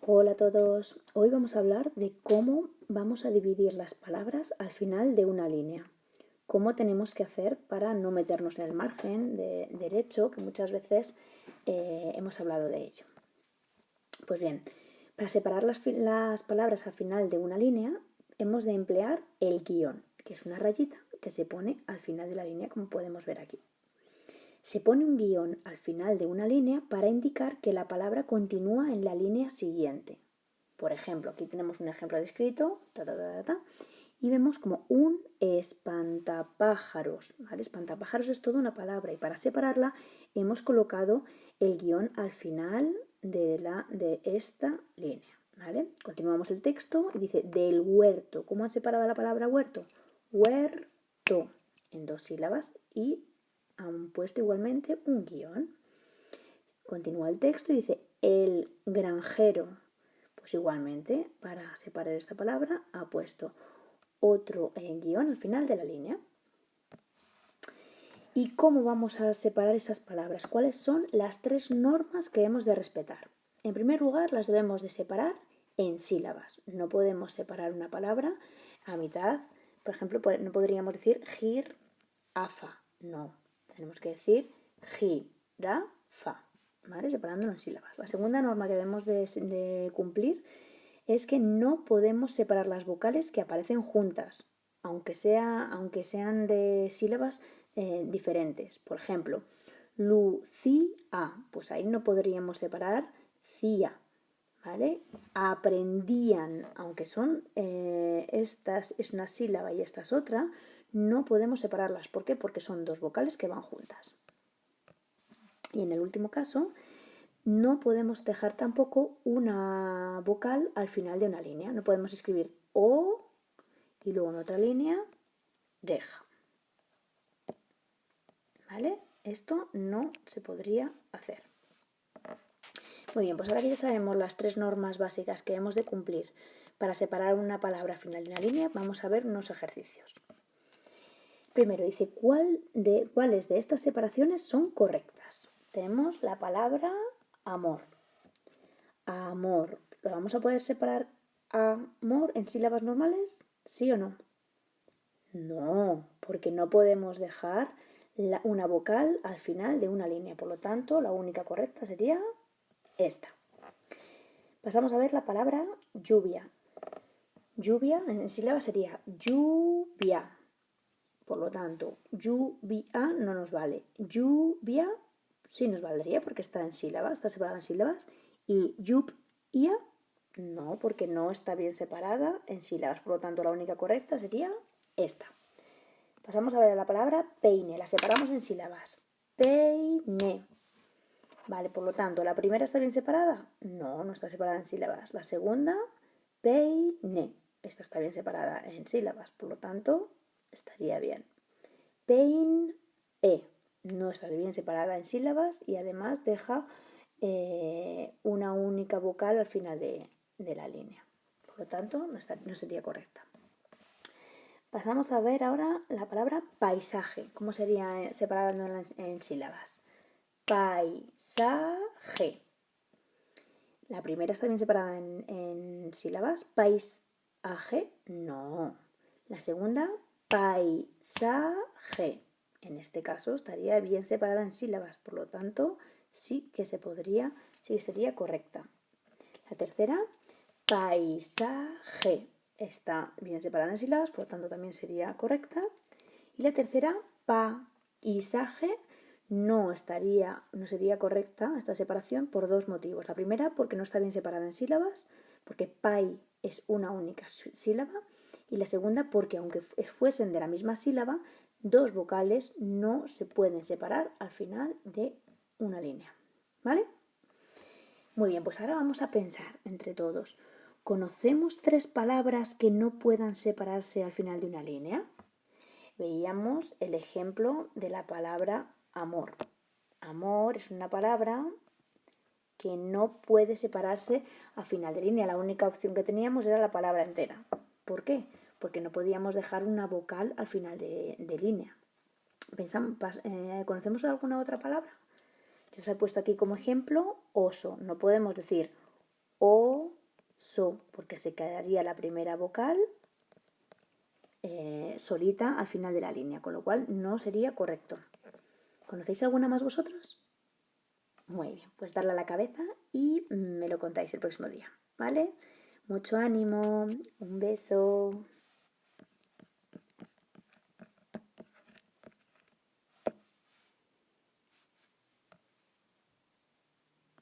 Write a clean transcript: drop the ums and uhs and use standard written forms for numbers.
Hola a todos, hoy vamos a hablar de cómo vamos a dividir las palabras al final de una línea. Cómo tenemos que hacer para no meternos en el margen de derecho, que muchas veces hemos hablado de ello. Pues bien, para separar las palabras al final de una línea hemos de emplear el guión, que es una rayita que se pone al final de la línea, como podemos ver aquí. Se pone un guión al final de una línea para indicar que la palabra continúa en la línea siguiente. Por ejemplo, aquí tenemos un ejemplo descrito, y vemos como un espantapájaros. ¿Vale? Espantapájaros es toda una palabra y para separarla hemos colocado el guión al final de esta línea. ¿Vale? Continuamos el texto y dice del huerto. ¿Cómo han separado la palabra huerto? Huerto, en 2 sílabas y han puesto igualmente un guión. Continúa el texto y dice el granjero. Pues igualmente, para separar esta palabra, ha puesto otro guión al final de la línea. ¿Y cómo vamos a separar esas palabras? ¿Cuáles son las 3 normas que hemos de respetar? En primer lugar, las debemos de separar en sílabas. No podemos separar una palabra a mitad. Por ejemplo, no podríamos decir jirafa. No, tenemos que decir jirafa, ¿vale? Separándolo en sílabas. La segunda norma que debemos de cumplir es que no podemos separar las vocales que aparecen juntas, aunque sean de sílabas diferentes. Por ejemplo, Lucía, pues ahí no podríamos separar cia, ¿vale? Aprendían, aunque son estas es una sílaba y esta es otra, no podemos separarlas. ¿Por qué? Porque son 2 vocales que van juntas. Y en el último caso, no podemos dejar tampoco una vocal al final de una línea. No podemos escribir o y luego en otra línea deja. ¿Vale? Esto no se podría hacer. Muy bien, pues ahora que ya sabemos las 3 normas básicas que hemos de cumplir para separar una palabra al final de una línea, vamos a ver unos ejercicios. Primero dice, ¿cuáles de estas separaciones son correctas? Tenemos la palabra amor. Amor. ¿Lo vamos a poder separar amor en sílabas normales? ¿Sí o no? No, porque no podemos dejar una vocal al final de una línea. Por lo tanto, la única correcta sería esta. Pasamos a ver la palabra lluvia. Lluvia en sílabas sería lluvia. Por lo tanto, lluvia no nos vale. Lluvia sí nos valdría porque está en sílabas, está separada en sílabas. Y lluvia no, porque no está bien separada en sílabas. Por lo tanto, la única correcta sería esta. Pasamos a ver la palabra peine. La separamos en sílabas. Peine. Vale, por lo tanto, ¿la primera está bien separada? No, no está separada en sílabas. La segunda, peine. Esta está bien separada en sílabas, por lo tanto, estaría bien. Peine. No está bien separada en sílabas y además deja una única vocal al final de la línea. Por lo tanto, no sería correcta. Pasamos a ver ahora la palabra paisaje. ¿Cómo sería separada en sílabas? Paisaje. La primera está bien separada en sílabas. Paisaje, no. La segunda, paisaje. En este caso estaría bien separada en sílabas, por lo tanto sí que sería correcta. La tercera, paisaje. Está bien separada en sílabas, por lo tanto también sería correcta. Y la tercera, paisaje, no sería correcta esta separación por 2 motivos. La primera, porque no está bien separada en sílabas, porque pai es una única sílaba. Y la segunda, porque aunque fuesen de la misma sílaba, 2 vocales no se pueden separar al final de una línea. ¿Vale? Muy bien, pues ahora vamos a pensar entre todos. ¿Conocemos 3 palabras que no puedan separarse al final de una línea? Veíamos el ejemplo de la palabra amor. Amor es una palabra que no puede separarse al final de línea. La única opción que teníamos era la palabra entera. ¿Por qué? Porque no podíamos dejar una vocal al final de línea. ¿Conocemos alguna otra palabra? Yo os he puesto aquí como ejemplo oso. No podemos decir oso. so, porque se quedaría la primera vocal solita al final de la línea, con lo cual no sería correcto. ¿Conocéis alguna más vosotros? Muy bien, pues darle a la cabeza y me lo contáis el próximo día, ¿vale? Mucho ánimo, un beso.